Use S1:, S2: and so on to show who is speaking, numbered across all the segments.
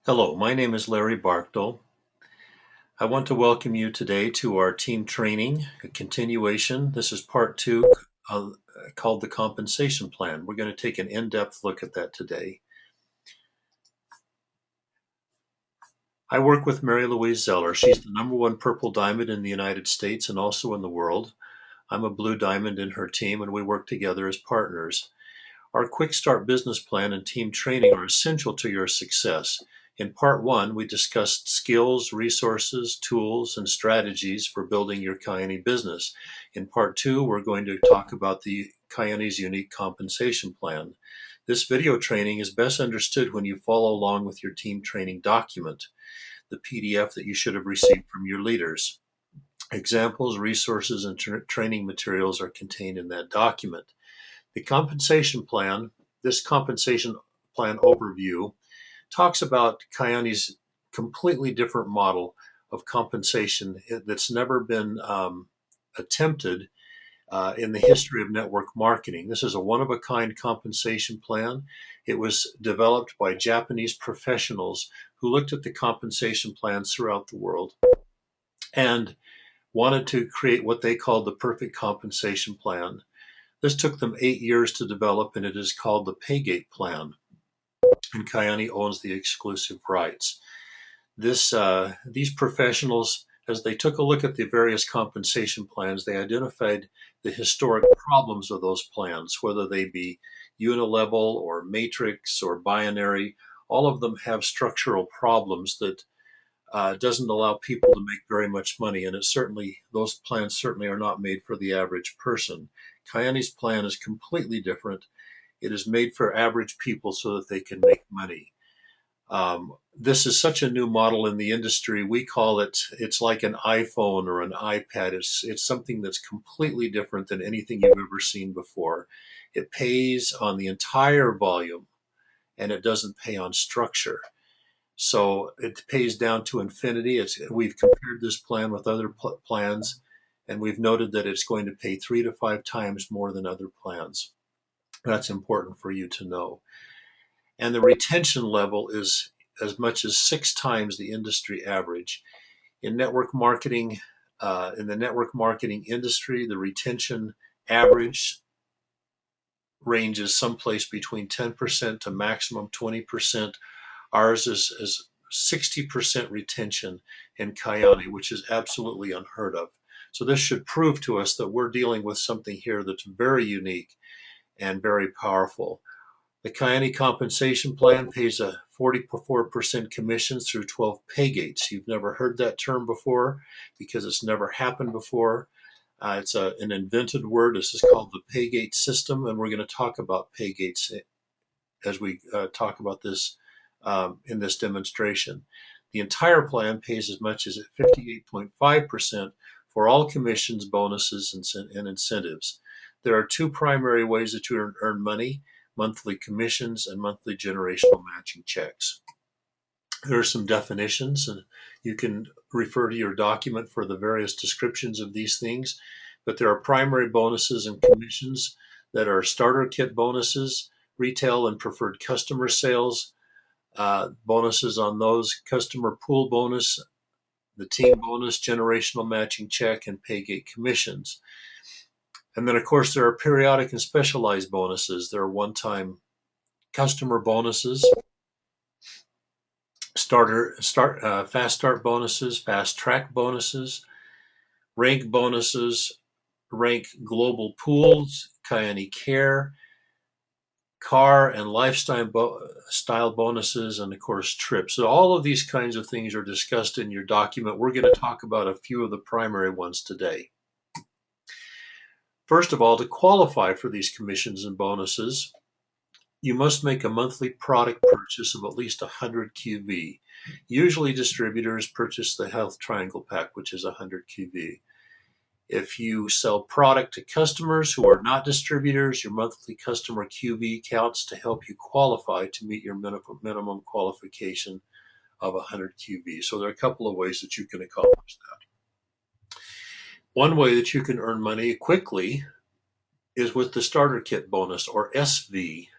S1: Hello, my name is Larry Barkdale. I want to welcome you today to our team training, a continuation. This is part two called the compensation plan. We're going to take an in-depth look at that today. I work with Mary Louise Zeller. She's the #1 purple diamond in the United States and also in the world. I'm a blue diamond in her team, and we work together as partners. Our Quick Start business plan and team training are essential to your success. In part one, we discussed skills, resources, tools, and strategies for building your Kyani business. In part two, we're going to talk about the Kyani's unique compensation plan. This video training is best understood when you follow along with your team training document, the PDF that you should have received from your leaders. Examples, resources, and training materials are contained in that document. The compensation plan, this compensation plan overview, talks about Kyani's completely different model of compensation that's never been attempted in the history of network marketing. This is a one-of-a-kind compensation plan. It was developed by Japanese professionals who looked at the compensation plans throughout the world and wanted to create what they called the perfect compensation plan. This took them 8 years to develop, and it is called the Paygate Plan, and Kyani owns the exclusive rights. These professionals, as they took a look at the various compensation plans, they identified the historic problems of those plans, whether they be unilevel or matrix or binary. All of them have structural problems that doesn't allow people to make very much money, and those plans certainly are not made for the average person. Kyani's plan is completely different. It is made for average people so that they can make money. This is such a new model in the industry. We call it's like an iPhone or an iPad. It's something that's completely different than anything you've ever seen before. It pays on the entire volume, and it doesn't pay on structure. So it pays down to infinity. We've compared this plan with other plans, and we've noted that it's going to pay 3 to 5 times more than other plans. That's important for you to know. And the retention level is as much as 6 times the industry average. In network marketing, in the network marketing industry, the retention average ranges someplace between 10% to maximum 20%. Ours is 60% retention in Kyani, which is absolutely unheard of. So this should prove to us that we're dealing with something here that's very unique and very powerful. The Kyani compensation plan pays a 44% commissions through 12 pay gates. You've never heard that term before because it's never happened before. It's an invented word. This is called the pay gate system, and we're going to talk about pay gates as we talk about this in this demonstration. The entire plan pays as much as 58.5% for all commissions, bonuses, and incentives. There are two primary ways that you earn money: monthly commissions and monthly generational matching checks. There are some definitions, and you can refer to your document for the various descriptions of these things. But there are primary bonuses and commissions that are starter kit bonuses, retail and preferred customer sales, bonuses on those, customer pool bonus, the team bonus, generational matching check, and paygate commissions. And then, of course, there are periodic and specialized bonuses. There are one-time customer bonuses, fast start bonuses, fast track bonuses, rank bonuses, rank global pools, Kyani Care, car and lifestyle bonuses, and of course trips. So all of these kinds of things are discussed in your document. We're going to talk about a few of the primary ones today. First of all, to qualify for these commissions and bonuses, you must make a monthly product purchase of at least 100 QV. Usually distributors purchase the Health Triangle Pack, which is 100 QV. If you sell product to customers who are not distributors, your monthly customer QV counts to help you qualify to meet your minimum qualification of 100 QV. So there are a couple of ways that you can accomplish that. One way that you can earn money quickly is with the starter kit bonus, or SV,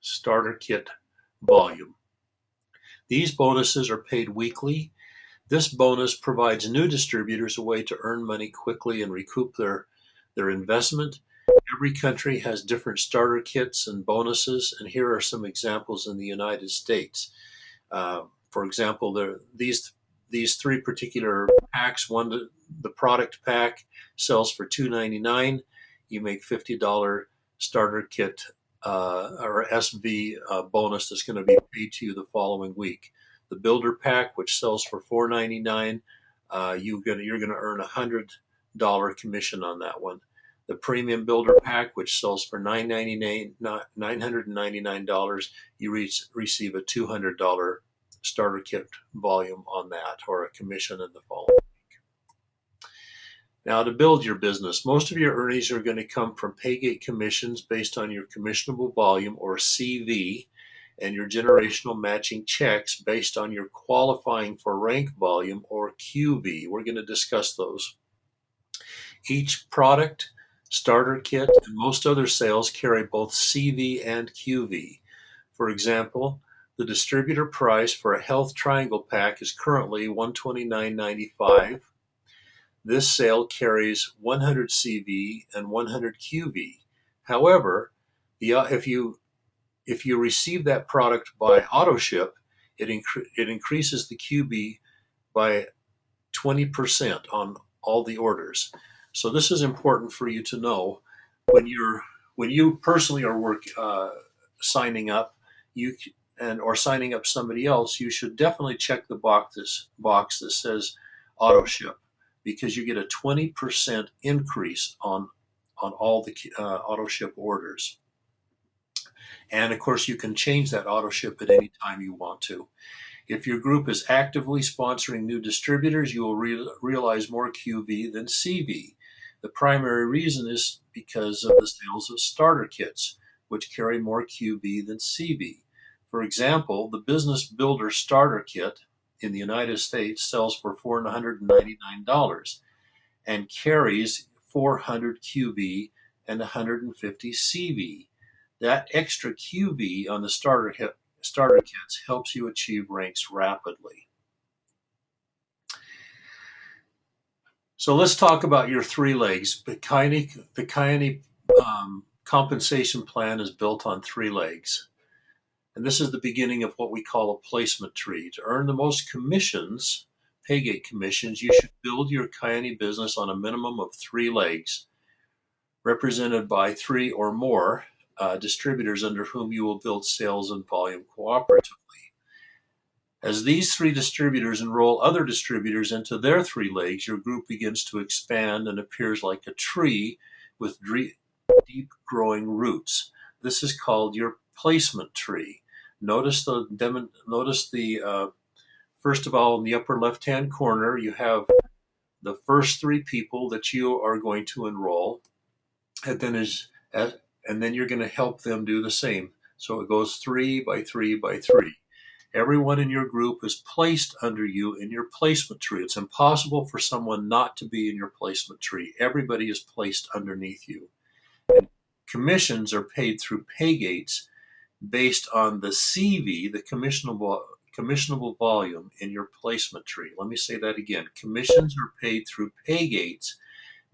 S1: starter kit volume. These bonuses are paid weekly. This bonus provides new distributors a way to earn money quickly and recoup their investment. Every country has different starter kits and bonuses, and here are some examples in the United States. For example, these three particular packs. One, the product pack sells for $2.99. You make $50 starter kit or SV bonus that's going to be paid to you the following week. The builder pack, which sells for $4.99, you're going to earn $100 commission on that one. The premium builder pack, which sells for $999, you receive a $200 starter kit volume on that, or a commission in the following. Now, to build your business, most of your earnings are going to come from paygate commissions based on your commissionable volume, or CV, and your generational matching checks based on your qualifying for rank volume, or QV. We're going to discuss those. Each product, starter kit, and most other sales carry both CV and QV. For example, the distributor price for a Health Triangle pack is currently $129.95. This sale carries 100 CV and 100 QV. However, if you receive that product by auto ship, it increases the QB by 20% on all the orders. So this is important for you to know when you personally are signing up, or signing up somebody else. You should definitely check the box that says auto ship, because you get a 20% increase on all the auto ship orders. And of course, you can change that auto ship at any time you want to. If your group is actively sponsoring new distributors, you will realize more QV than CV. The primary reason is because of the sales of starter kits, which carry more QV than CV. For example, the Business Builder Starter Kit in the United States sells for $499 and carries 400 QV and 150 CV. That extra QV on the starter kits helps you achieve ranks rapidly. So let's talk about your three legs. The Kyani compensation plan is built on three legs. And this is the beginning of what we call a placement tree. To earn the most commissions, paygate commissions, you should build your Kyani business on a minimum of three legs, represented by three or more distributors under whom you will build sales and volume cooperatively. As these three distributors enroll other distributors into their three legs, your group begins to expand and appears like a tree with deep growing roots. This is called your placement tree. Notice first of all, in the upper left-hand corner, you have the first three people that you are going to enroll, and then you're going to help them do the same. So it goes 3 by 3 by 3. Everyone in your group is placed under you in your placement tree. It's impossible for someone not to be in your placement tree. Everybody is placed underneath you. And commissions are paid through paygates based on the CV, the commissionable volume in your placement tree. Let me say that again. Commissions are paid through paygates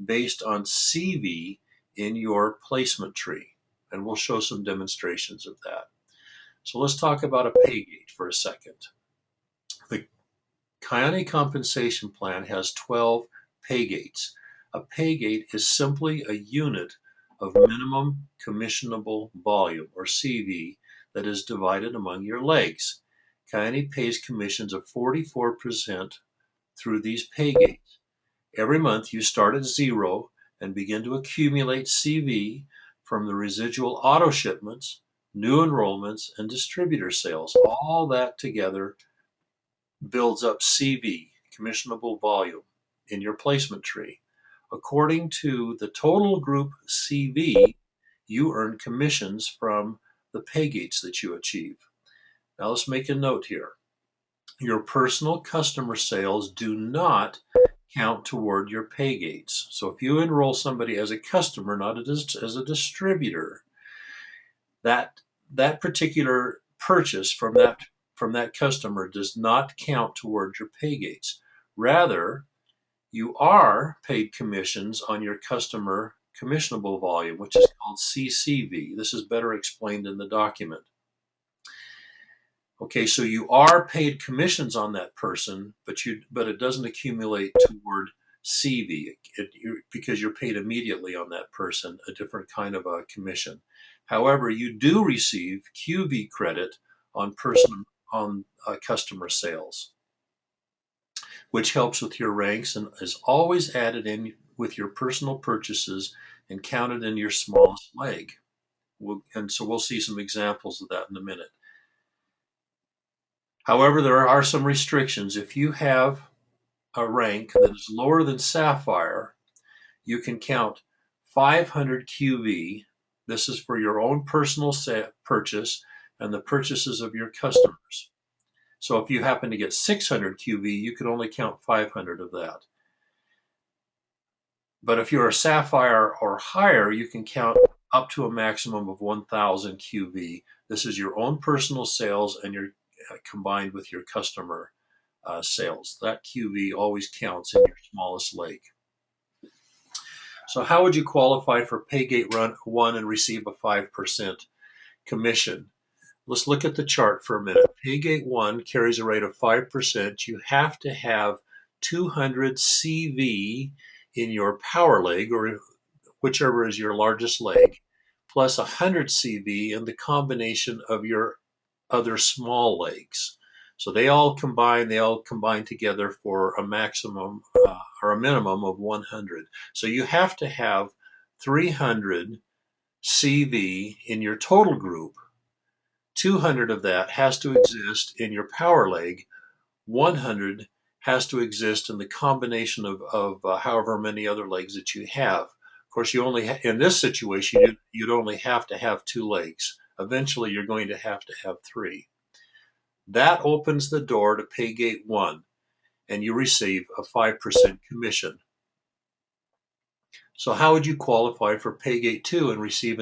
S1: based on CV in your placement tree. And we'll show some demonstrations of that. So let's talk about a paygate for a second. The Kyani compensation plan has 12 paygates. A paygate is simply a unit of minimum commissionable volume, or CV, that is divided among your legs. Kyani pays commissions of 44% through these paygates. Every month you start at 0 and begin to accumulate CV from the residual auto shipments, new enrollments, and distributor sales. All that together builds up CV, commissionable volume, in your placement tree. According to the total group CV, you earn commissions from the paygates that you achieve. Now let's make a note here. Your personal customer sales do not count toward your paygates. So if you enroll somebody as a customer, not as a distributor, that particular purchase from from that customer does not count towards your pay gates. Rather, you are paid commissions on your customer commissionable volume, which is called CCV. This is better explained in the document. Okay, so you are paid commissions on that person, but it doesn't accumulate toward CV because you're paid immediately on that person, a different kind of a commission. However, you do receive QV credit on customer sales, which helps with your ranks and is always added in with your personal purchases and counted in your smallest leg. And so we'll see some examples of that in a minute. However, there are some restrictions. If you have a rank that is lower than Sapphire, you can count 500 QV. This is for your own personal purchase and the purchases of your customers. So if you happen to get 600 QV, you can only count 500 of that. But if you're a Sapphire or higher, you can count up to a maximum of 1,000 QV. This is your own personal sales and you're combined with your customer sales. That QV always counts in your smallest leg. So how would you qualify for Paygate Run 1 and receive a 5% commission? Let's look at the chart for a minute. Paygate 1 carries a rate of 5%. You have to have 200 CV in your power leg, or whichever is your largest leg, plus 100 CV in the combination of your other small legs. So they all combine together for a maximum or a minimum of 100. So you have to have 300 CV in your total group. 200 of that has to exist in your power leg. 100 has to exist in the combination of however many other legs that you have. Of course, in this situation, you'd only have to have 2 legs. Eventually, you're going to have 3. That opens the door to Paygate 1, and you receive a 5% commission. So how would you qualify for Paygate 2 and receive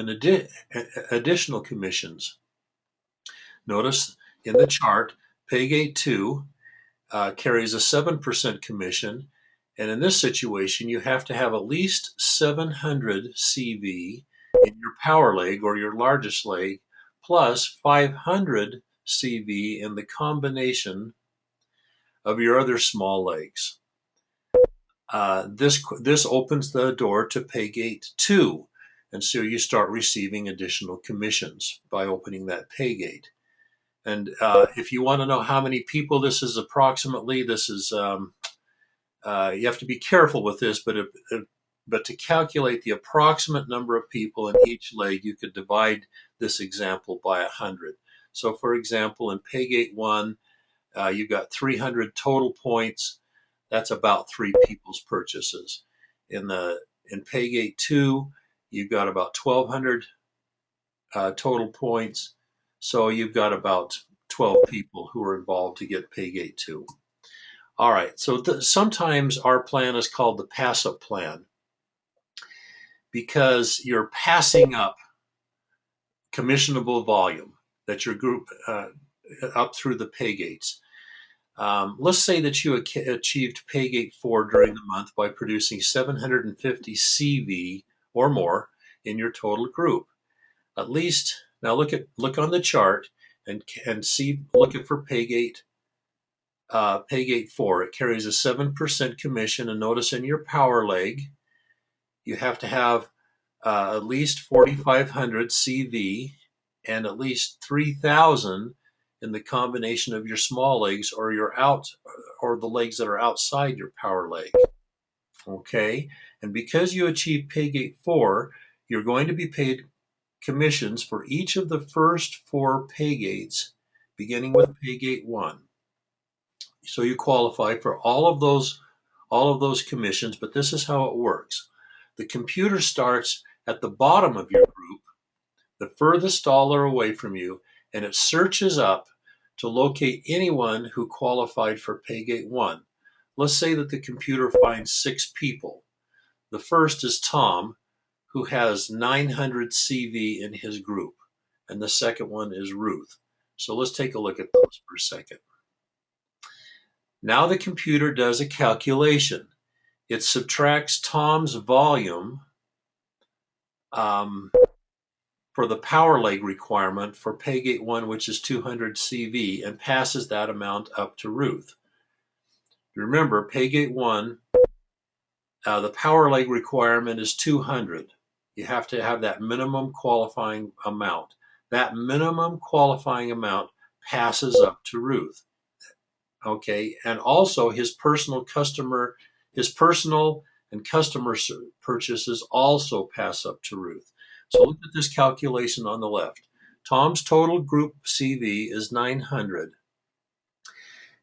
S1: additional commissions? Notice in the chart, Paygate 2 carries a 7% commission, and in this situation, you have to have at least 700 CV in your power leg or your largest leg, plus 500 CV in the combination of your other small legs. This opens the door to Paygate 2, and so you start receiving additional commissions by opening that Paygate. And if you want to know how many people this is approximately, this is you have to be careful with this, but to calculate the approximate number of people in each leg, you could divide this example by 100. So, for example, in Paygate 1, you've got 300 total points. That's about 3 people's purchases. In Paygate 2, you've got about 1,200 total points. So you've got about 12 people who are involved to get Paygate 2. All right, so sometimes our plan is called the pass-up plan because you're passing up commissionable volume that your group up through the Paygates. Let's say that you achieved Paygate 4 during the month by producing 750 CV or more in your total group. At least, now look on the chart and look for Paygate 4. It carries a 7% commission, and notice in your power leg, you have to have at least 4,500 CV and at least 3,000 in the combination of your small legs or the legs that are outside your power leg. Okay, and because you achieve Paygate 4, you're going to be paid commissions for each of the first 4 Paygates, beginning with Paygate 1. So you qualify for all of those commissions, but this is how it works. The computer starts at the bottom of your group, the furthest dollar away from you, and it searches up to locate anyone who qualified for Paygate 1. Let's say that the computer finds 6 people. The first is Tom, who has 900 CV in his group, and the second one is Ruth. So let's take a look at those for a second. Now the computer does a calculation. It subtracts Tom's volume for the power leg requirement for Paygate 1, which is 200 CV, and passes that amount up to Ruth. Remember, Paygate 1, the power leg requirement is 200. You have to have that minimum qualifying amount. That minimum qualifying amount passes up to Ruth. Okay, and also his personal and customer purchases also pass up to Ruth. So look at this calculation on the left. Tom's total group CV is 900.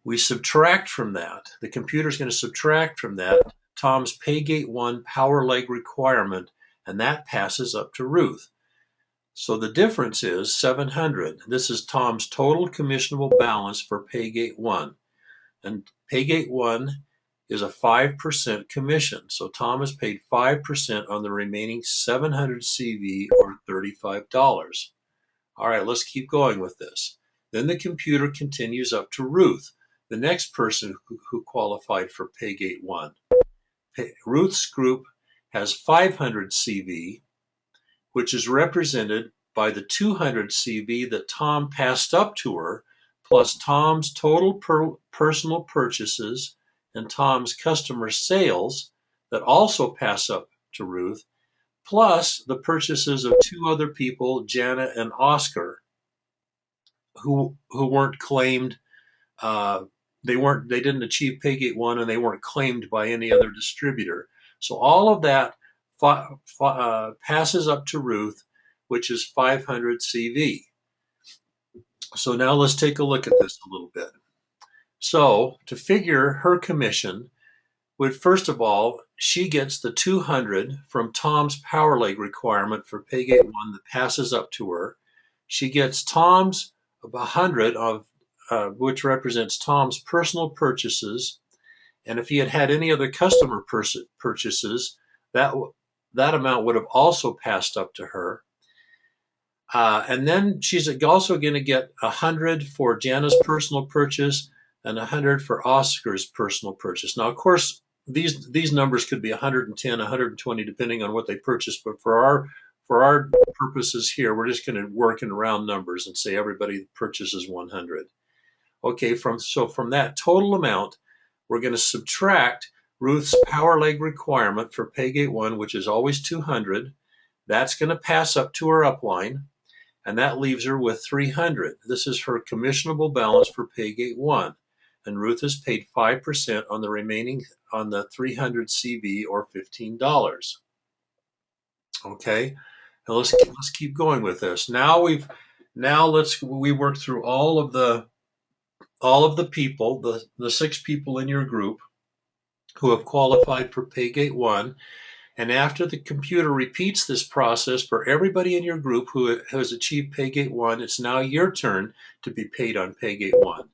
S1: We subtract from that, the computer's going to subtract from that Tom's Paygate 1 power leg requirement, and that passes up to Ruth. So the difference is 700. This is Tom's total commissionable balance for Paygate 1. And Paygate 1 is a 5% commission. So Tom has paid 5% on the remaining 700 CV, or $35. All right, let's keep going with this. Then the computer continues up to Ruth, the next person who qualified for Paygate 1. Ruth's group has 500 CV, which is represented by the 200 CV that Tom passed up to her, plus Tom's total personal purchases and Tom's customer sales that also pass up to Ruth, plus the purchases of two other people, Jana and Oscar, who weren't claimed. They didn't achieve Paygate 1, and they weren't claimed by any other distributor. So all of that passes up to Ruth, which is 500 CV. So now let's take a look at this a little bit. So to figure her commission, first of all, she gets the 200 from Tom's power leg requirement for Paygate 1 that passes up to her. She gets Tom's 100 of which represents Tom's personal purchases, and if he had had any other customer purchases, that amount would have also passed up to her. And then she's also going to get 100 for Jana's personal purchase and 100 for Oscar's personal purchase. Now, of course, these numbers could be 110, 120, depending on what they purchased. But for our purposes here, we're just going to work in round numbers and say everybody purchases 100. Okay, from that total amount, we're going to subtract Ruth's power leg requirement for Paygate 1, which is always 200. That's going to pass up to her upline, and that leaves her with 300. This is her commissionable balance for Paygate 1, and Ruth has paid 5% on the remaining, on the 300 CV, or $15. Okay, now let's keep going with this. Now we work through all of the people, the 6 people in your group who have qualified for Paygate 1. And after the computer repeats this process for everybody in your group who has achieved Paygate 1, it's now your turn to be paid on Paygate 1.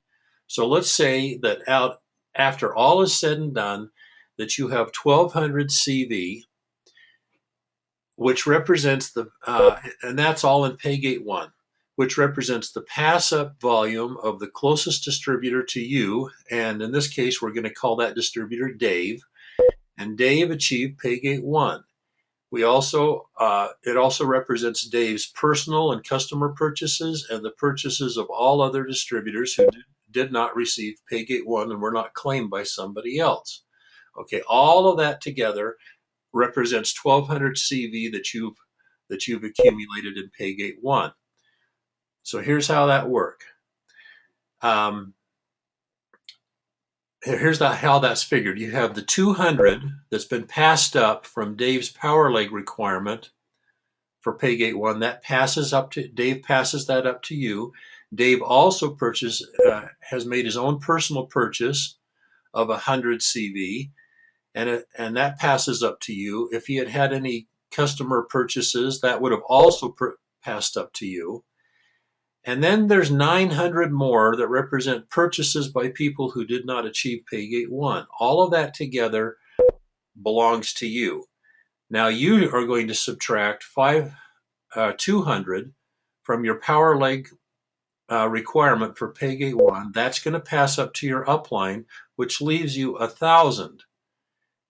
S1: So let's say that after all is said and done, that you have 1,200 CV, which represents and that's all in Paygate 1, which represents the pass-up volume of the closest distributor to you. And in this case, we're going to call that distributor Dave. And Dave achieved Paygate 1. It also represents Dave's personal and customer purchases and the purchases of all other distributors who did not receive Paygate 1 and were not claimed by somebody else. Okay, all of that together represents 1,200 CV that you've accumulated in Paygate 1. So here's how that works. Here's how that's figured. You have the 200 that's been passed up from Dave's power leg requirement for Paygate 1. That passes up to Dave. Passes that up to you. Dave also has made his own personal purchase of 100 CV, and that passes up to you. If he had had any customer purchases, that would have also passed up to you. And then there's 900 more that represent purchases by people who did not achieve Paygate 1. All of that together belongs to you. Now you are going to subtract 200 from your power leg requirement for pay gate 1, that's going to pass up to your upline, which leaves you 1,000.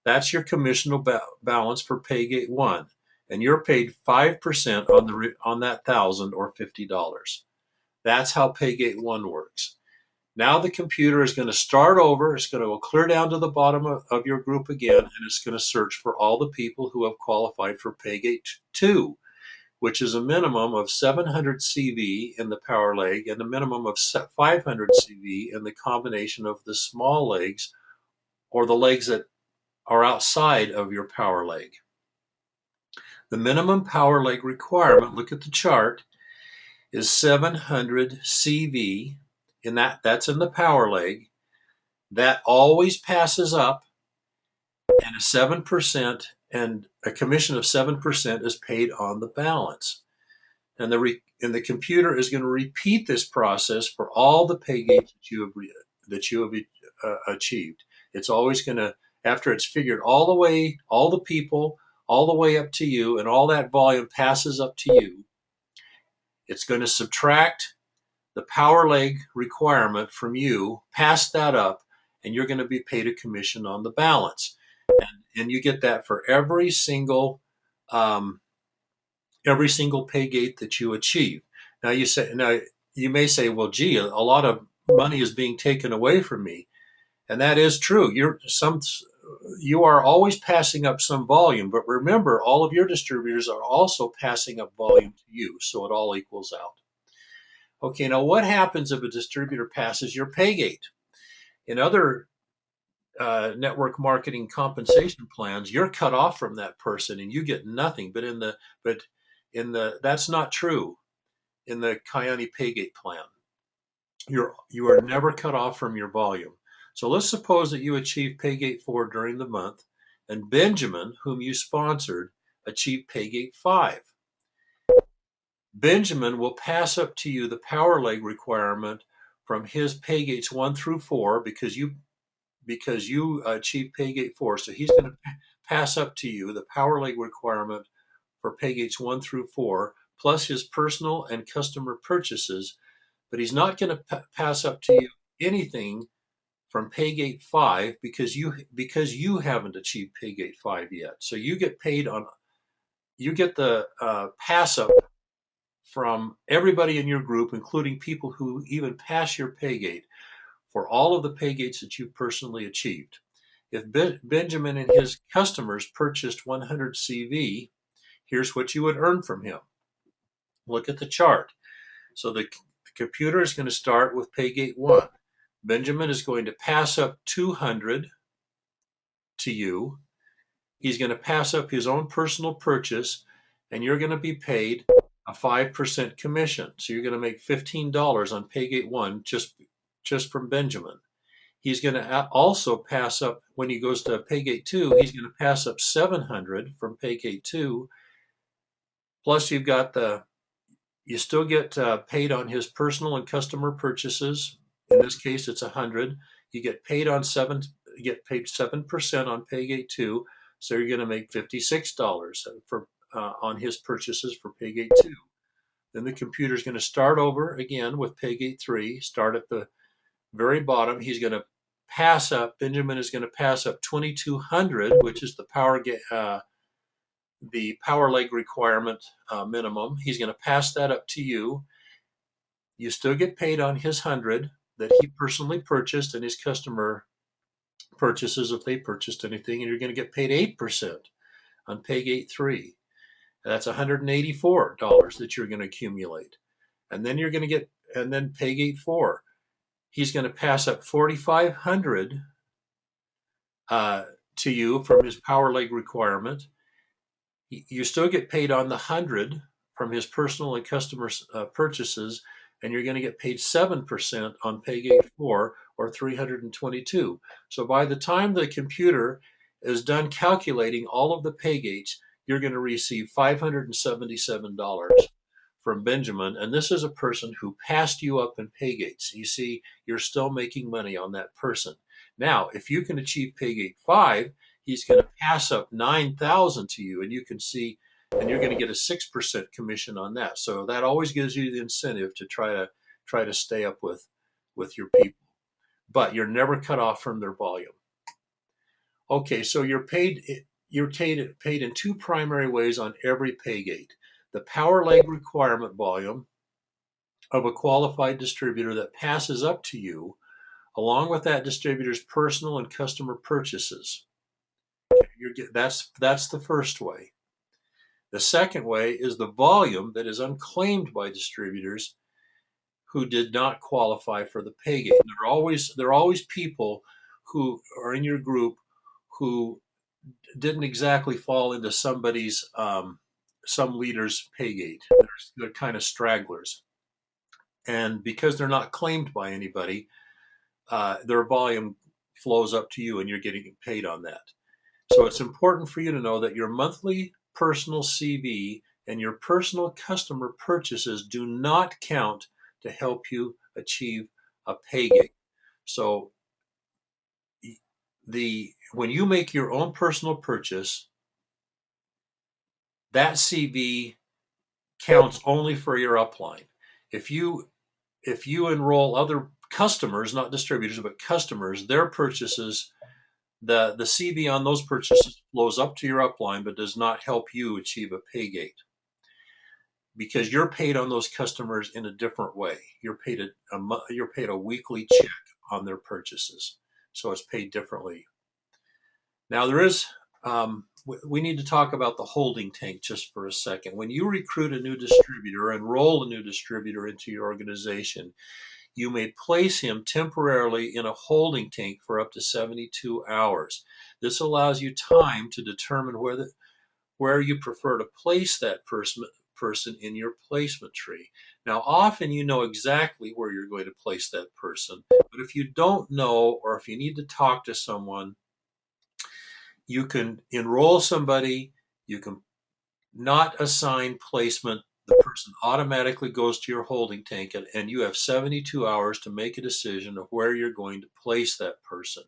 S1: That's your commissional balance for pay gate 1, and you're paid 5% on that 1,000 or $50. That's how pay gate 1 works. Now the computer is going to start over. It's going to go clear down to the bottom of your group again, and it's going to search for all the people who have qualified for pay gate 2, which is a minimum of 700 CV in the power leg and a minimum of 500 CV in the combination of the small legs or the legs that are outside of your power leg. The minimum power leg requirement, look at the chart, is 700 CV. That's in the power leg. That always passes up, and a commission of 7% is paid on the balance. And the computer is going to repeat this process for all the pay gates that you have achieved. It's always going to, after it's figured all the people, all the way up to you, and all that volume passes up to you, it's going to subtract the power leg requirement from you, pass that up, and you're going to be paid a commission on the balance. And you get that for every single pay gate that you achieve. Now you may say, well, gee, a lot of money is being taken away from me, and that is true. You are always passing up some volume, but remember, all of your distributors are also passing up volume to you, so it all equals out. Okay, now what happens if a distributor passes your pay gate? In other network marketing compensation plans, you're cut off from that person and you get nothing. But that's not true in the Kyani Paygate plan. You are never cut off from your volume. So let's suppose that you achieve Paygate 4 during the month, and Benjamin, whom you sponsored, achieved Paygate 5. Benjamin will pass up to you the power leg requirement from his Paygates 1 through 4 because you achieved Paygate 4. So he's going to pass up to you the power leg requirement for Paygates 1 through 4, plus his personal and customer purchases, but he's not going to pass up to you anything from Paygate 5 because you haven't achieved Paygate 5 yet. So you get the pass up from everybody in your group, including people who even pass your Paygate, for all of the Paygates that you've personally achieved. If Benjamin and his customers purchased 100 CV, here's what you would earn from him. Look at the chart. So the computer is going to start with Paygate 1. Benjamin is going to pass up 200 to you. He's going to pass up his own personal purchase, and you're going to be paid a 5% commission. So you're going to make $15 on Paygate 1 just from Benjamin. He's going to also pass up, when he goes to Paygate 2, he's going to pass up 700 from Paygate 2. Plus you still get paid on his personal and customer purchases. In this case, it's 100. You get paid 7% on Paygate 2. So you're going to make $56 on his purchases for Paygate 2. Then the computer is going to start over again with Paygate 3, start at the very bottom. Benjamin is going to pass up 2,200, which is the power leg requirement minimum. He's going to pass that up to you. You still get paid on his 100 that he personally purchased and his customer purchases if they purchased anything, and you're going to get paid 8% on Paygate 3. That's $184 that you're going to accumulate. And then Paygate 4. He's going to pass up 4,500 to you from his power leg requirement. You still get paid on the 100 from his personal and customer purchases, and you're going to get paid 7% on Paygate 4, or 322. So by the time the computer is done calculating all of the Paygates, you're going to receive $577 from Benjamin, and this is a person who passed you up in Paygates. You see, you're still making money on that person. Now, if you can achieve Paygate 5, he's going to pass up 9,000 to you, and you can see, and you're going to get a 6% commission on that. So that always gives you the incentive to try to try to stay up with your people, but you're never cut off from their volume. Okay, so you're paid in two primary ways on every pay gate. The power leg requirement volume of a qualified distributor that passes up to you, along with that distributor's personal and customer purchases. That's the first way. The second way is the volume that is unclaimed by distributors who did not qualify for the pay gate. There are always people who are in your group who didn't exactly fall into some leader's pay gate. They're kind of stragglers, and because they're not claimed by anybody, their volume flows up to you, and you're getting paid on that. So it's important for you to know that your monthly personal CV and your personal customer purchases do not count to help you achieve a pay gate. So when you make your own personal purchase, that CV counts only for your upline. If you enroll other customers, not distributors, but customers, their purchases, the CV on those purchases flows up to your upline, but does not help you achieve a pay gate because you're paid on those customers in a different way. You're paid a weekly check on their purchases, so it's paid differently. Now we need to talk about the holding tank just for a second. When you recruit a new distributor, enroll a new distributor into your organization, you may place him temporarily in a holding tank for up to 72 hours. This allows you time to determine where you prefer to place that person in your placement tree. Now, often you know exactly where you're going to place that person, but if you don't know, or if you need to talk to someone, you can enroll somebody, you can not assign placement. The person automatically goes to your holding tank, and you have 72 hours to make a decision of where you're going to place that person.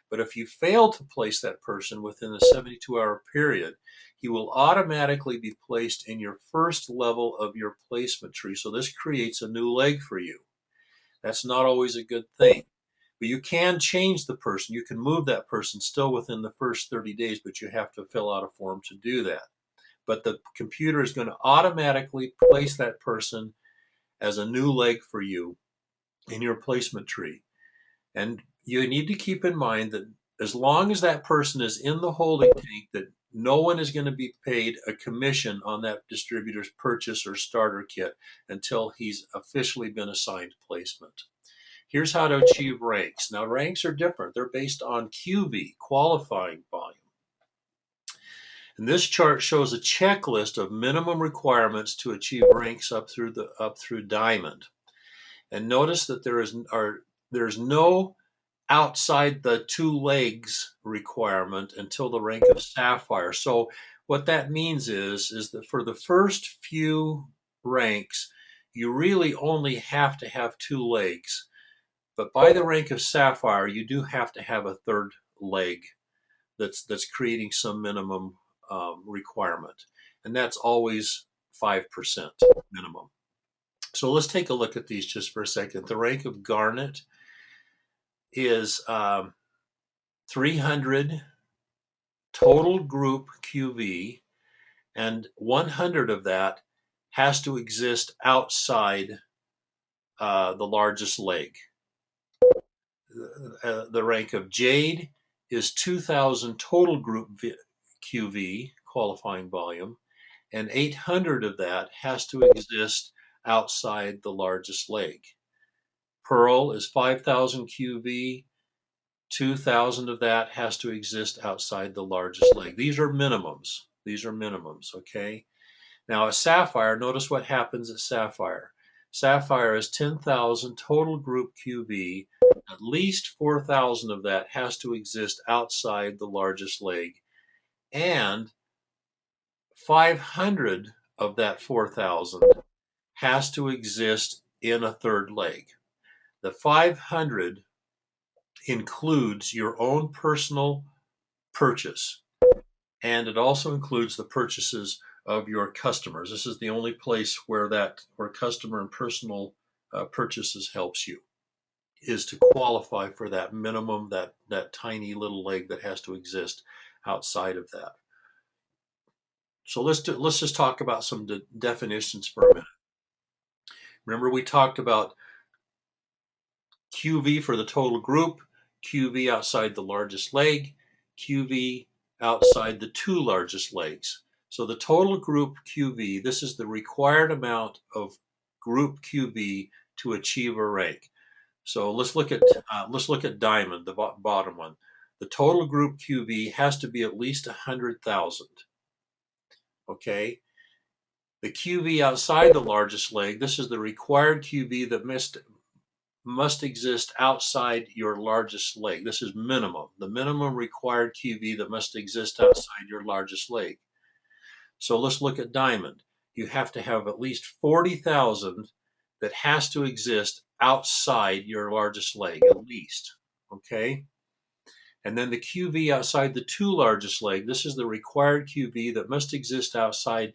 S1: But if you fail to place that person within the 72-hour period, he will automatically be placed in your first level of your placement tree. So this creates a new leg for you. That's not always a good thing. But you can change the person. You can move that person still within the first 30 days, but you have to fill out a form to do that. But the computer is going to automatically place that person as a new leg for you in your placement tree. And you need to keep in mind that as long as that person is in the holding tank, that no one is going to be paid a commission on that distributor's purchase or starter kit until he's officially been assigned placement. Here's how to achieve ranks. Now, ranks are different. They're based on QV, qualifying volume. And this chart shows a checklist of minimum requirements to achieve ranks up through diamond. And notice that there's no outside the two legs requirement until the rank of sapphire. So what that means is that for the first few ranks, you really only have to have two legs. But by the rank of sapphire, you do have to have a third leg that's creating some minimum requirement, and that's always 5% minimum. So let's take a look at these just for a second. The rank of garnet is 300 total group QV, and 100 of that has to exist outside the largest leg. The rank of jade is 2,000 total group QV, qualifying volume, and 800 of that has to exist outside the largest leg. Pearl is 5,000 QV, 2,000 of that has to exist outside the largest leg. These are minimums. Okay? Now, a sapphire, notice what happens at sapphire. Sapphire is 10,000 total group QV. At least 4,000 of that has to exist outside the largest leg, and 500 of that 4,000 has to exist in a third leg. The 500 includes your own personal purchase, and it also includes the purchases of your customers. This is the only place where customer and personal purchases helps you, is to qualify for that minimum, that tiny little leg that has to exist outside of that. So let's just talk about some definitions for a minute. Remember, we talked about QV for the total group, QV outside the largest leg, QV outside the two largest legs. So the total group QV, this is the required amount of group QV to achieve a rank. So let's look at diamond, the bottom one. The total group QV has to be at least 100,000. Okay. The QV outside the largest leg, this is the required QV that must exist outside your largest leg. This is minimum, the minimum required QV that must exist outside your largest leg. So let's look at diamond. You have to have at least 40,000 that has to exist outside your largest leg, at least. Okay. And then the QV outside the two largest leg, this is the required QV that must exist outside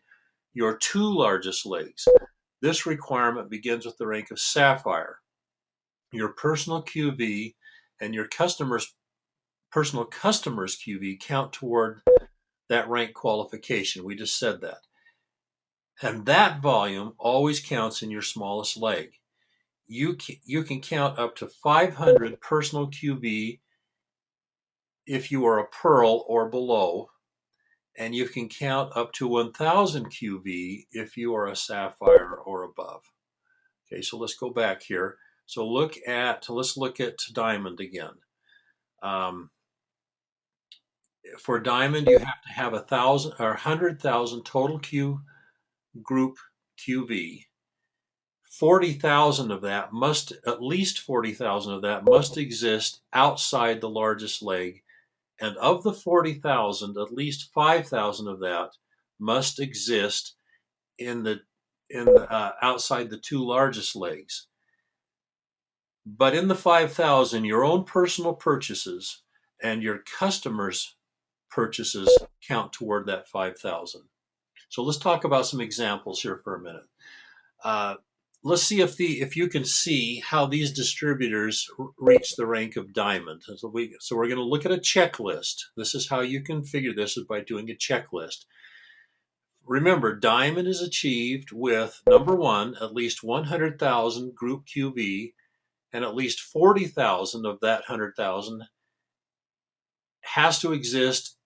S1: your two largest legs. This requirement begins with the rank of sapphire. Your personal QV and your personal customer's QV count toward that rank qualification. We just said that. And that volume always counts in your smallest leg. You can count up to 500 personal QV if you are a pearl or below, and you can count up to 1000 QV if you are a sapphire or above. Okay, so let's go back here. So let's look at diamond again. For diamond, you have to have 1,000 or 100,000 total group QV. 40,000 of that at least 40,000 of that must exist outside the largest leg. And of the 40,000, at least 5,000 of that must exist outside the two largest legs. But in the 5,000, your own personal purchases and your customers' purchases count toward that 5,000. So let's talk about some examples here for a minute. Let's see if you can see how these distributors reach the rank of diamond. So we're going to look at a checklist. This is how you can figure this, is by doing a checklist. Remember, diamond is achieved with, number one, at least 100,000 group QV, and at least 40,000 of that 100,000 has to exist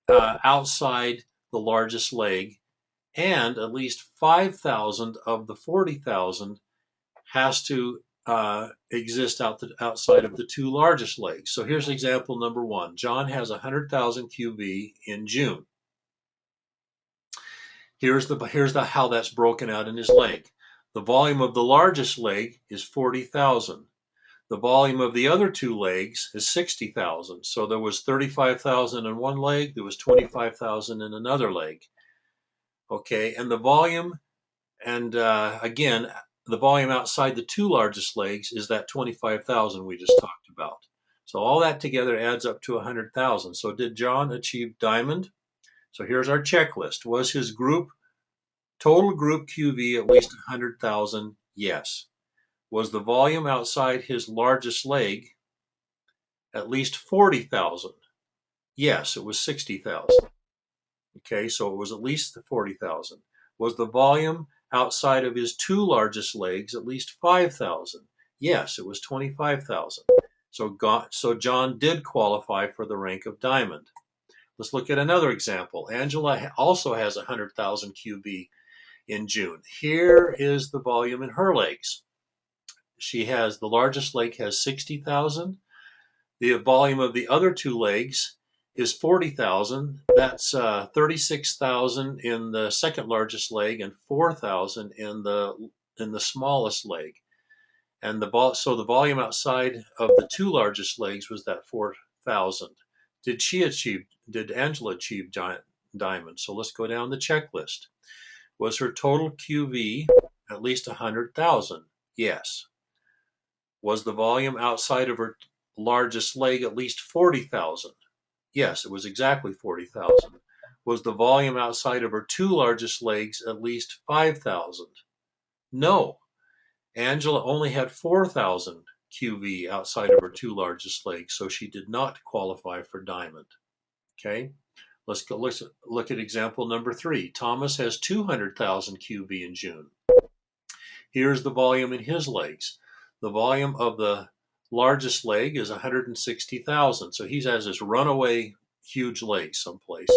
S1: outside the largest leg, and at least 5,000 of the 40,000 has to exist outside of the two largest legs. So here's example number one. John has 100,000 QV in June. Here's how that's broken out in his leg. The volume of the largest leg is 40,000. The volume of the other two legs is 60,000. So there was 35,000 in one leg, there was 25,000 in another leg. Okay, and the volume, and again, the volume outside the two largest legs is that 25,000 we just talked about. So all that together adds up to 100,000. So did John achieve diamond? So here's our checklist. Was his total group QV at least 100,000? Yes. Was the volume outside his largest leg at least 40,000? Yes, it was 60,000. Okay, so it was at least 40,000. Was the volume outside of his two largest legs at least 5,000? Yes, it was 25,000. So John did qualify for the rank of diamond. Let's look at another example. Angela also has 100,000 QV in June. Here is the volume in her legs. The largest leg has 60,000. The volume of the other two legs is 40,000. That's 36,000 in the second largest leg and 4,000 in the smallest leg. And so the volume outside of the two largest legs was that 4,000. Did Angela achieve diamond? So let's go down the checklist. Was her total QV at least 100,000? Yes. Was the volume outside of her largest leg at least 40,000? Yes, it was exactly 40,000. Was the volume outside of her two largest legs at least 5,000? No. Angela only had 4,000 QV outside of her two largest legs, so she did not qualify for diamond. Okay, let's look at example number 3. Thomas has 200,000 QV in June. Here's the volume in his legs. The volume of the largest leg is 160,000, so he has this runaway huge leg someplace.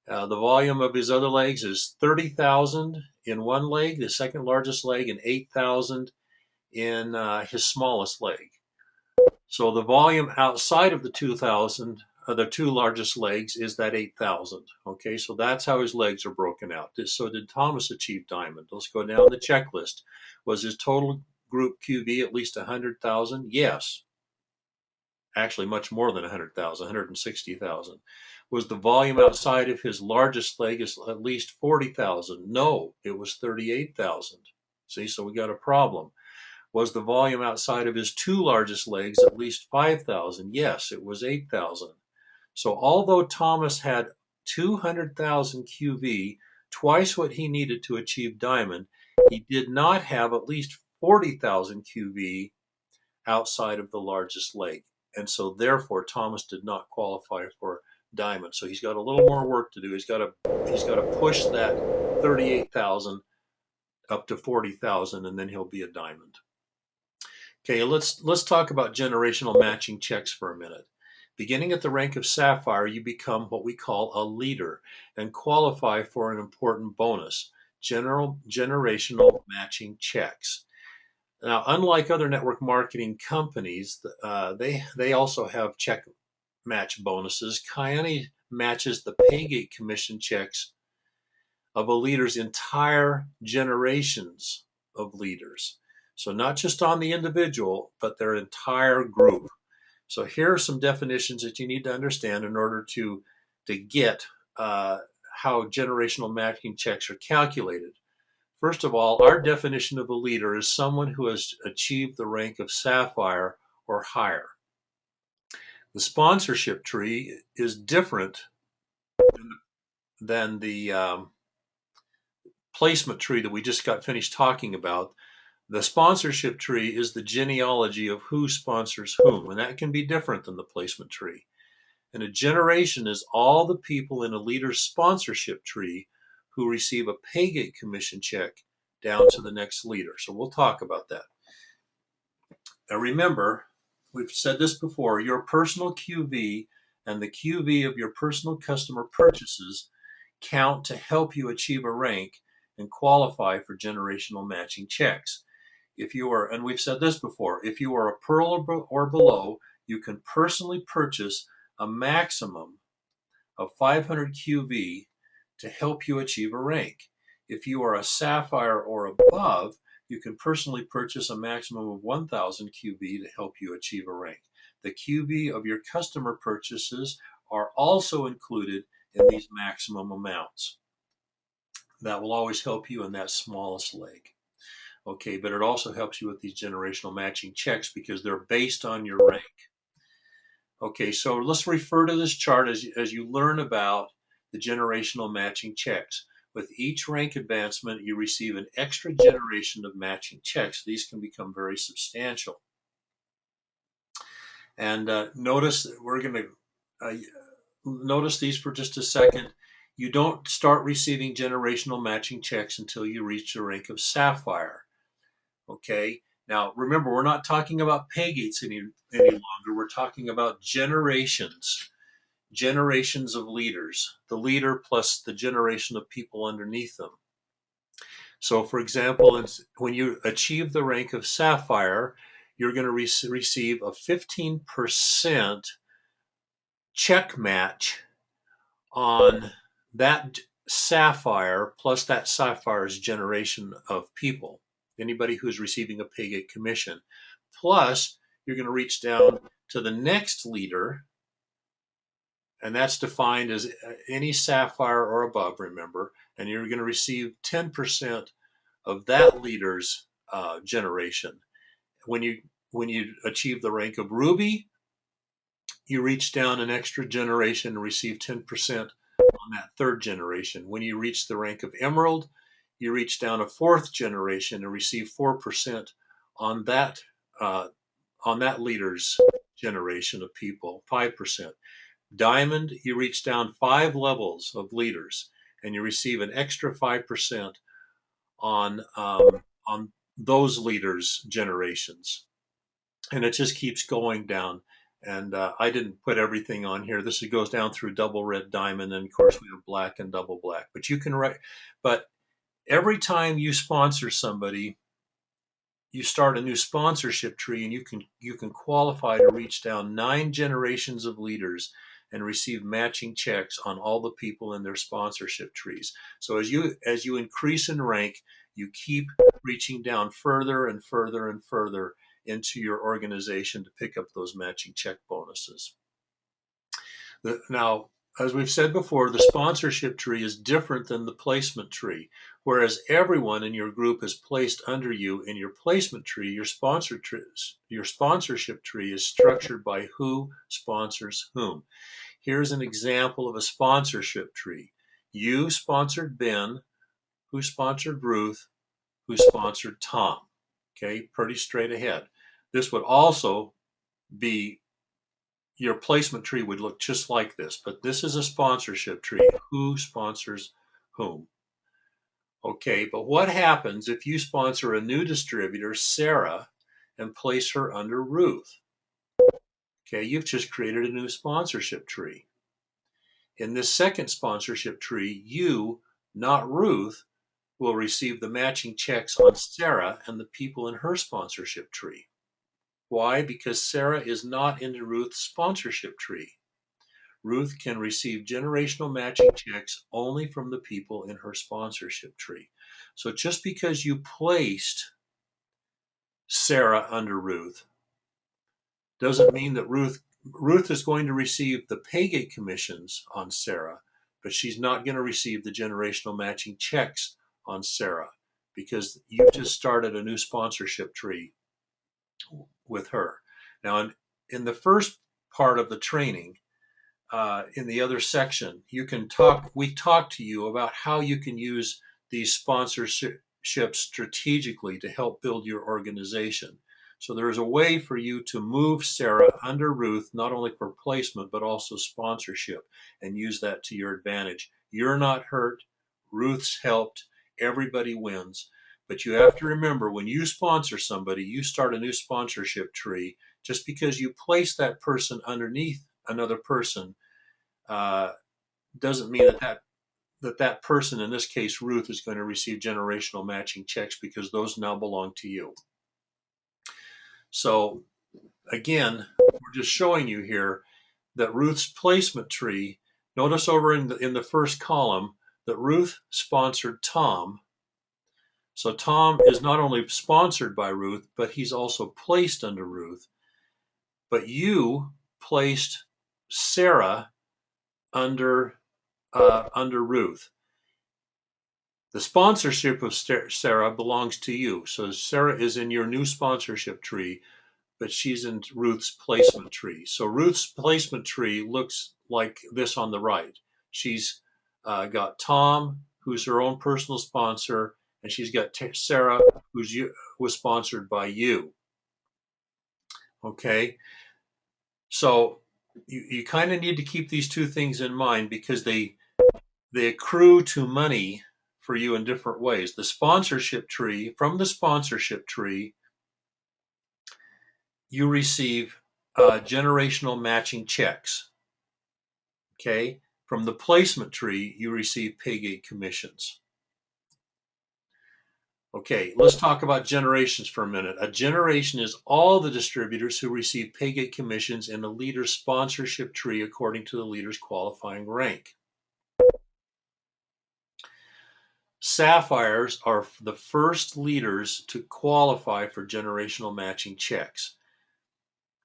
S1: The volume of his other legs is 30,000 in one leg, the second largest leg, and 8,000 in his smallest leg. So the volume outside of the 2,000, the two largest legs, is that 8,000. Okay, so that's how his legs are broken out. So did Thomas achieve diamond? Let's go down the checklist. Was his total group QV at least 100,000? Yes. Actually, much more than 100,000, 160,000. Was the volume outside of his largest leg is at least 40,000? No, it was 38,000. See, so we got a problem. Was the volume outside of his two largest legs at least 5,000? Yes, it was 8,000. So although Thomas had 200,000 QV, twice what he needed to achieve diamond, he did not have at least 40,000 QV outside of the largest leg. And so therefore Thomas did not qualify for diamond. So he's got a little more work to do. He's got to push that 38,000 up to 40,000, and then he'll be a diamond. Okay, let's talk about generational matching checks for a minute. Beginning at the rank of Sapphire, you become what we call a leader and qualify for an important bonus, generational matching checks. Now, unlike other network marketing companies, they also have check match bonuses. Kyani matches the Paygate commission checks of a leader's entire generations of leaders. So not just on the individual, but their entire group. So here are some definitions that you need to understand in order to get how generational matching checks are calculated. First of all, our definition of a leader is someone who has achieved the rank of Sapphire or higher. The sponsorship tree is different than the placement tree that we just got finished talking about. The sponsorship tree is the genealogy of who sponsors whom, and that can be different than the placement tree. And a generation is all the people in a leader's sponsorship tree who receive a Paygate commission check down to the next leader. So we'll talk about that. Now remember, we've said this before, your personal QV and the QV of your personal customer purchases count to help you achieve a rank and qualify for generational matching checks. If you are, and we've said this before, if you are a pearl or below, you can personally purchase a maximum of 500 QV to help you achieve a rank. If you are a sapphire or above, you can personally purchase a maximum of 1,000 QV to help you achieve a rank. The QV of your customer purchases are also included in these maximum amounts. That will always help you in that smallest leg. Okay, but it also helps you with these generational matching checks because they're based on your rank. Okay, so let's refer to this chart as you learn about the generational matching checks. With each rank advancement, you receive an extra generation of matching checks. These can become very substantial. And notice we're going to notice these for just a second. You don't start receiving generational matching checks until you reach the rank of Sapphire. Okay, now remember, we're not talking about Paygates any longer. We're talking about generations of leaders, the leader plus the generation of people underneath them. So, for example, when you achieve the rank of Sapphire, you're going to receive a 15% check match on that Sapphire plus that Sapphire's generation of people, anybody who's receiving a Paygate commission. Plus, you're going to reach down to the next leader, and that's defined as any Sapphire or above, remember, and you're going to receive 10% of that leader's generation. When you achieve the rank of Ruby, you reach down an extra generation and receive 10% on that third generation. When you reach the rank of Emerald, you reach down a fourth generation and receive 4% on that leader's generation of people, 5%. Diamond, you reach down 5 levels of leaders and you receive an extra 5% on those leaders' generations. And it just keeps going down. And I didn't put everything on here. This goes down through double red diamond, and of course we have black and double black. But you can write. But every time you sponsor somebody, you start a new sponsorship tree, and you can qualify to reach down 9 generations of leaders and receive matching checks on all the people in their sponsorship trees. So as you increase in rank, you keep reaching down further and further and further into your organization to pick up those matching check bonuses. Now, as we've said before, the sponsorship tree is different than the placement tree. Whereas everyone in your group is placed under you in your placement tree, your sponsorship tree is structured by who sponsors whom. Here's an example of a sponsorship tree. You sponsored Ben, who sponsored Ruth, who sponsored Tom. Okay, pretty straight ahead. This would also be, your placement tree would look just like this, but this is a sponsorship tree. Who sponsors whom? Okay, but what happens if you sponsor a new distributor, Sarah, and place her under Ruth? Okay, you've just created a new sponsorship tree. In this second sponsorship tree, you, not Ruth, will receive the matching checks on Sarah and the people in her sponsorship tree. Why? Because Sarah is not in Ruth's sponsorship tree. Ruth can receive generational matching checks only from the people in her sponsorship tree. So just because you placed Sarah under Ruth doesn't mean that Ruth is going to receive the paygate commissions on Sarah, but she's not going to receive the generational matching checks on Sarah because you just started a new sponsorship tree with her. Now, in the first part of the training, in the other section, we talk to you about how you can use these sponsorships strategically to help build your organization. So there is a way for you to move Sarah under Ruth, not only for placement, but also sponsorship, and use that to your advantage. You're not hurt. Ruth's helped. Everybody wins. But you have to remember, when you sponsor somebody, you start a new sponsorship tree. Just because you place that person underneath another person doesn't mean that person, in this case Ruth, is going to receive generational matching checks, because those now belong to you. So again, we're just showing you here that Ruth's placement tree, notice over in the first column that Ruth sponsored Tom. So Tom is not only sponsored by Ruth, but he's also placed under Ruth. But you placed Sarah under Ruth. The sponsorship of Sarah belongs to you. So Sarah is in your new sponsorship tree, but she's in Ruth's placement tree. So Ruth's placement tree looks like this on the right. She's got Tom, who's her own personal sponsor, and she's got Sarah, was sponsored by you. Okay, so you kind of need to keep these two things in mind, because they accrue to money for you in different ways. The sponsorship tree, from the sponsorship tree, you receive generational matching checks. Okay, from the placement tree, you receive paygate commissions. Okay, let's talk about generations for a minute. A generation is all the distributors who receive paygate commissions in the leader's sponsorship tree according to the leader's qualifying rank. Sapphires are the first leaders to qualify for generational matching checks.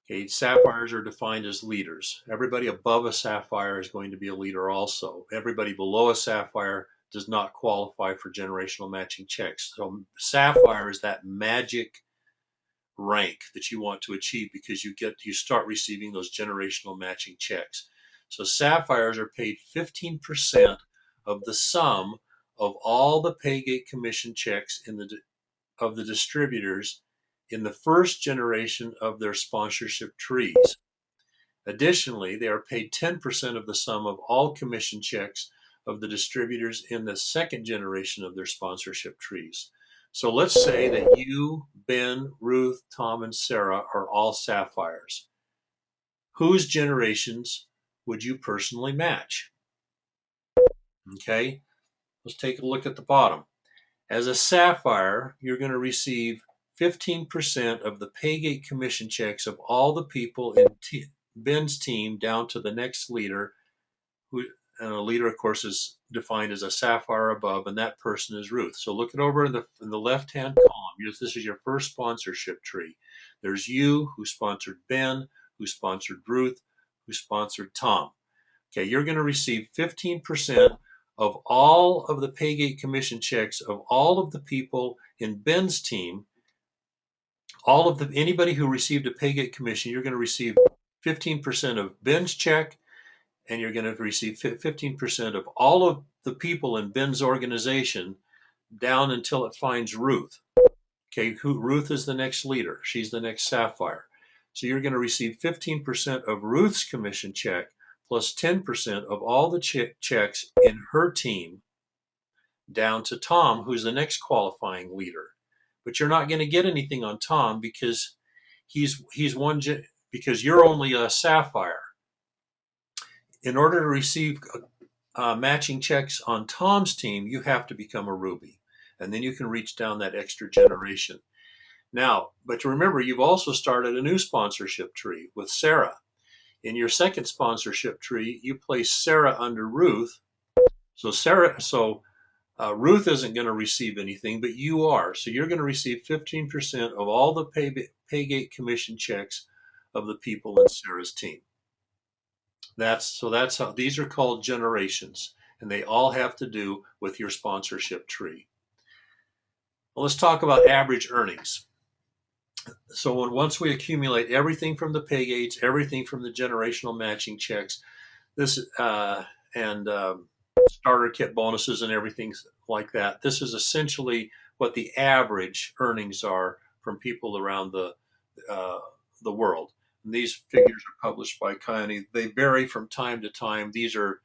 S1: Okay, sapphires are defined as leaders. Everybody above a sapphire is going to be a leader also. Everybody below a sapphire does not qualify for generational matching checks. So sapphire is that magic rank that you want to achieve, because you start receiving those generational matching checks. So sapphires are paid 15% of the sum of all the Paygate commission checks of the distributors in the first generation of their sponsorship trees. Additionally, they are paid 10% of the sum of all commission checks of the distributors in the second generation of their sponsorship trees. So let's say that you, Ben, Ruth, Tom, and Sarah are all sapphires. Whose generations would you personally match? Okay, let's take a look at the bottom. As a sapphire, you're going to receive 15% of the Paygate commission checks of all the people in Ben's team down to the next leader, who, and a leader, of course, is defined as a sapphire above, and that person is Ruth. So look it over in the left-hand column. This is your first sponsorship tree. There's you, who sponsored Ben, who sponsored Ruth, who sponsored Tom. Okay, you're going to receive 15% of all of the Paygate commission checks of all of the people in Ben's team. Anybody who received a Paygate commission, you're going to receive 15% of Ben's check, and you're going to receive 15% of all of the people in Ben's organization down until it finds Ruth. Okay, Ruth is the next leader. She's the next sapphire. So you're going to receive 15% of Ruth's commission check plus 10% of all the checks in her team down to Tom, who's the next qualifying leader. But you're not going to get anything on Tom because he's because you're only a sapphire. In order to receive matching checks on Tom's team, you have to become a ruby, and then you can reach down that extra generation. Now, but remember, you've also started a new sponsorship tree with Sarah. In your second sponsorship tree, you place Sarah under Ruth. So Ruth isn't going to receive anything, but you are. So you're going to receive 15% of all the Paygate commission checks of the people in Sarah's team. That's how these are called generations, and they all have to do with your sponsorship tree. Well, let's talk about average earnings. So once we accumulate everything from the Paygates, everything from the generational matching checks, this and starter kit bonuses and everything like that, this is essentially what the average earnings are from people around the world. And these figures are published by Kione. They vary from time to time. These are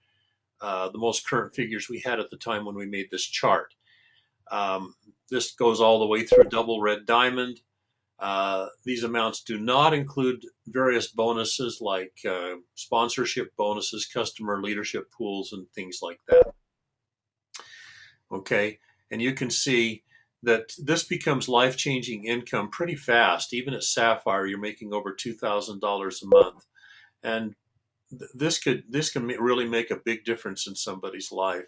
S1: the most current figures we had at the time when we made this chart. This goes all the way through double red diamond. These amounts do not include various bonuses like sponsorship bonuses, customer leadership pools, and things like that. Okay, and you can see that this becomes life-changing income pretty fast. Even at Sapphire, you're making over $2,000 a month, and this can really make a big difference in somebody's life.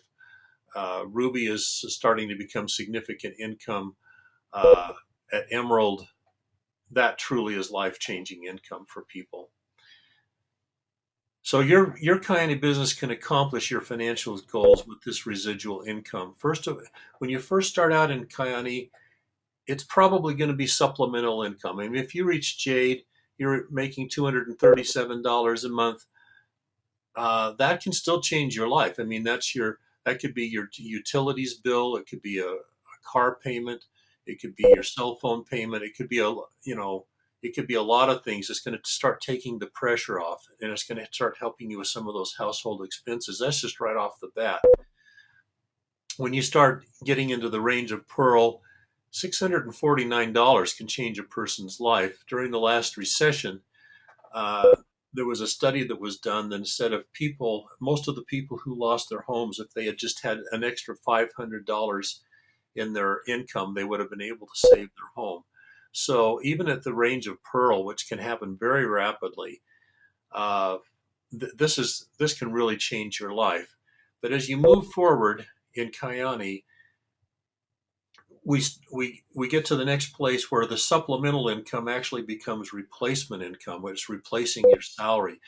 S1: Ruby is starting to become significant income. At Emerald, that truly is life-changing income for people. So your kind of business can accomplish your financial goals with this residual income. When you first start out in Kione, it's probably going to be supplemental income. I mean, if you reach Jade, you're making $237 a month. That can still change your life. I mean, that could be your utilities bill. It could be a car payment. It could be your cell phone payment. It could be it could be a lot of things. It's going to start taking the pressure off, and it's going to start helping you with some of those household expenses. That's just right off the bat. When you start getting into the range of Pearl, $649 can change a person's life. During the last recession, there was a study that was done that said most of the people who lost their homes, if they had just had an extra $500 in their income, they would have been able to save their home. So even at the range of Pearl, which can happen very rapidly, this can really change your life. But as you move forward in Kione, we get to the next place where the supplemental income actually becomes replacement income, which is replacing your salary.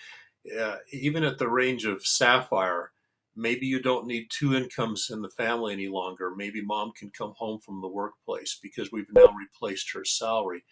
S1: Even at the range of Sapphire, maybe you don't need two incomes in the family any longer. Maybe mom can come home from the workplace because we've now replaced her salary.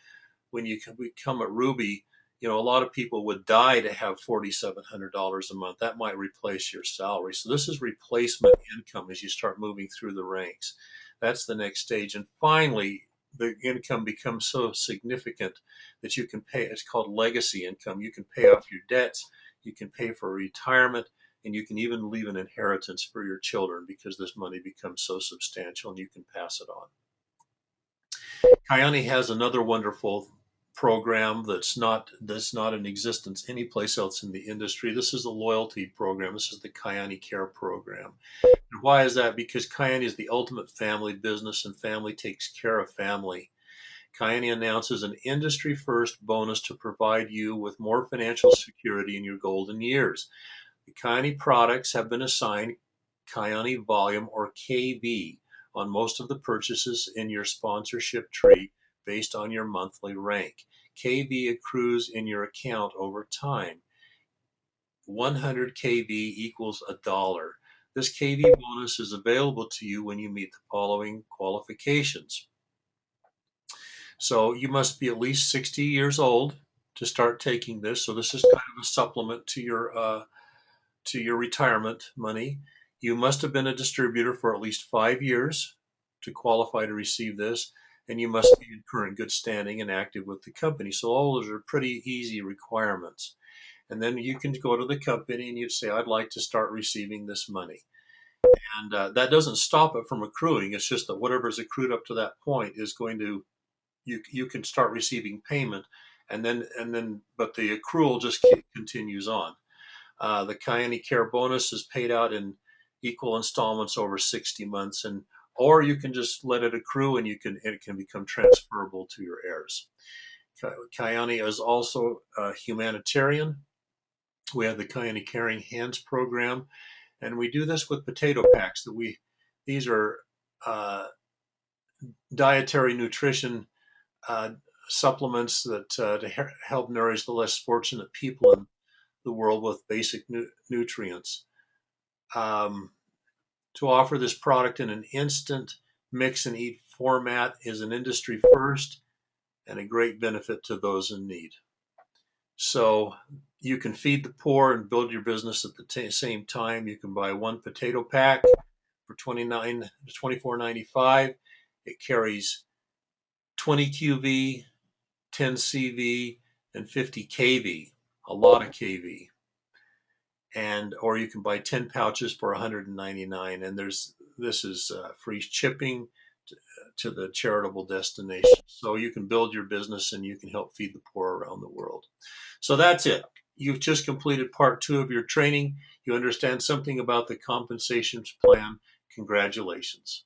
S1: When you become a Ruby, A lot of people would die to have $4,700 a month. That might replace your salary. So this is replacement income as you start moving through the ranks. That's the next stage. And finally, the income becomes so significant that you can pay. It's called legacy income. You can pay off your debts, you can pay for retirement, and you can even leave an inheritance for your children because this money becomes so substantial and you can pass it on. Kyani has another wonderful program that's not in existence anyplace else in the industry. This is a loyalty program. This is the Kyani Care program. And why is that? Because Kyani is the ultimate family business, and family takes care of family. Kyani announces an industry first bonus to provide you with more financial security in your golden years. The Kyani products have been assigned Kyani Volume, or KB, on most of the purchases in your sponsorship tree based on your monthly rank. KB accrues in your account over time. 100 KB equals $1. This KB bonus is available to you when you meet the following qualifications. So you must be at least 60 years old to start taking this. So this is kind of a supplement to your retirement money. You must have been a distributor for at least 5 years to qualify to receive this, and you must be in current good standing and active with the company. So all those are pretty easy requirements. And then you can go to the company and you'd say, I'd like to start receiving this money. And that doesn't stop it from accruing. It's just that whatever's accrued up to that point is going to, you can start receiving payment, but the accrual just continues on. The Kyani Care bonus is paid out in equal installments over 60 months, or you can just let it accrue and it can become transferable to your heirs. Kyani is also a humanitarian. We have the Kyani Caring Hands program, and we do this with potato packs. These are uh, dietary nutrition supplements that to help nourish the less fortunate people in the world with basic nutrients. Um, to offer this product in an instant mix and eat format is an industry first and a great benefit to those in need. So you can feed the poor and build your business at the same time. You can buy one potato pack for $24.95. It carries 20 QV, 10 CV, and 50 KV, a lot of KV. Or you can buy 10 pouches for $199, and this is free shipping to the charitable destination. So you can build your business and you can help feed the poor around the world. So that's it. You've just completed part 2 of your training. You understand something about the compensation plan. Congratulations.